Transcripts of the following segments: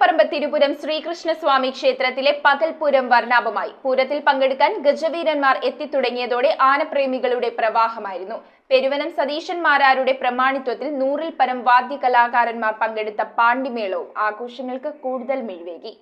തലയോലപ്പറമ്പ് തിരുപുരം ശ്രീകൃഷ്ണസ്വാമി ക്ഷേത്രത്തിലെ പകൽപൂരം വർണ്ണാഭമായി. പൂരത്തിൽ പങ്കെടുക്കാൻ ഗജവീരന്മാർ എത്തിത്തുടങ്ങിയതോടെ ആനപ്രേമികളുടെ പ്രവാഹമായിരുന്നു. പെരുവനം സതീശന്മാരാരുടെ പ്രമാണിത്വത്തിൽ 100-ൽ പരം വാദ്യകലാകാരന്മാർ പങ്കെടുത്ത പാണ്ടിമേളവും ആഘോഷങ്ങൾക്ക് കൂടുതൽ മിഴിവേകി.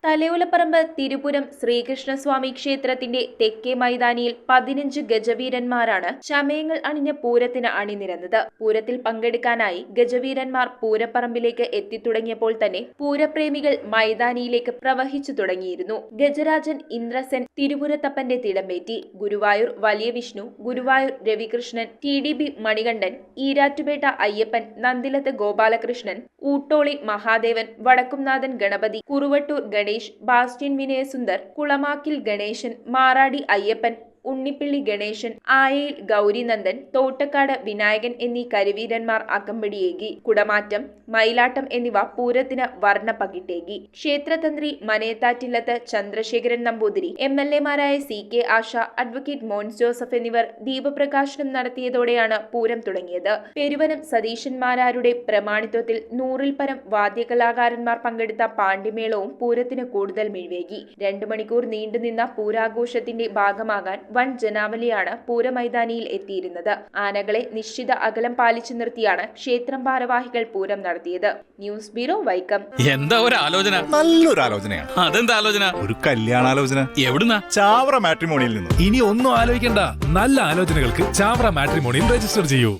തലയോലപ്പറമ്പ് തിരുപുരം ശ്രീകൃഷ്ണസ്വാമി ക്ഷേത്രത്തിന്റെ തെക്കേ മൈതാനിയിൽ 15 ഗജവീരന്മാരാണ് ചമയങ്ങൾ അണിഞ്ഞ പൂരത്തിന് അണിനിരന്നത്. പൂരത്തിൽ പങ്കെടുക്കാനായി ഗജവീരന്മാർ പൂരപ്പറമ്പിലേക്ക് എത്തിത്തുടങ്ങിയപ്പോൾ തന്നെ പൂരപ്രേമികൾ മൈതാനിയിലേക്ക് പ്രവഹിച്ചു തുടങ്ങിയിരുന്നു. ഗജരാജൻ ഇന്ദ്രസെൻ തിരുപുരത്തപ്പന്റെ തിടമ്പേറ്റി. ഗുരുവായൂർ വലിയ വിഷ്ണു, ഗുരുവായൂർ രവികൃഷ്ണൻ, TDB മണികണ്ഠൻ, ഈരാറ്റുപേട്ട അയ്യപ്പൻ, നന്ദിലത്ത് ഗോപാലകൃഷ്ണൻ, ഊട്ടോളി മഹാദേവൻ, വടക്കുംനാഥൻ ഗണപതി, കുറുവട്ടൂർ ഗണേശ്, ബാസ്റ്റ്യൻ വിനയസുന്ദർ, കുളമാക്കിൽ ഗണേശൻ, മാറാടി അയ്യപ്പൻ, ഉണ്ണിപ്പിള്ളി ഗണേശൻ, ആയയിൽ ഗൗരിനന്ദൻ, തോട്ടക്കാട് വിനായകൻ എന്നീ കരുവീരന്മാർ അകമ്പടിയേകി. കുടമാറ്റം, മയിലാട്ടം എന്നിവ പൂരത്തിന് വർണ്ണപ്പകിട്ടേകി. ക്ഷേത്രതന്ത്രി മനേത്താറ്റില്ലത്ത് ചന്ദ്രശേഖരൻ നമ്പൂതിരി, MLA-മാരായ CK ആശ, അഡ്വക്കേറ്റ് മോൻസ് ജോസഫ് എന്നിവർ ദീപപ്രകാശനം നടത്തിയതോടെയാണ് പൂരം തുടങ്ങിയത്. പെരുവനം സതീശന്മാരാരുടെ പ്രമാണിത്വത്തിൽ 100-ൽ പരം വാദ്യകലാകാരന്മാർ പങ്കെടുത്ത പാണ്ടിമേളവും പൂരത്തിന് കൂടുതൽ മിഴിവേകി. 2 മണിക്കൂർ നീണ്ടുനിന്ന പൂരാഘോഷത്തിന്റെ ഭാഗമാകാൻ വൻ ജനാവലിയാണ് പൂരമൈതാനിയിൽ എത്തിയിരുന്നത്. ആനകളെ നിശ്ചിത അകലം പാലിച്ചു നിർത്തിയാണ് ക്ഷേത്രം ഭാരവാഹികൾ പൂരം നടത്തിയത്. News bureau, Vaikom. എന്താ ഒരു ആലോചന? നല്ലൊരു ആലോചനയാണ്. അതെന്താ ആലോചന? ഒരു കല്യാണാലോചന. എവിടുന്നാ? ചാവറ മാട്രിമോണിയിൽ നിന്ന്. ഇനി ഒന്നും ആലോചിക്കണ്ട. നല്ല ആലോചനകൾക്ക് ചാവറ മാട്രിമോണിയിൽ രജിസ്റ്റർ ചെയ്യൂ.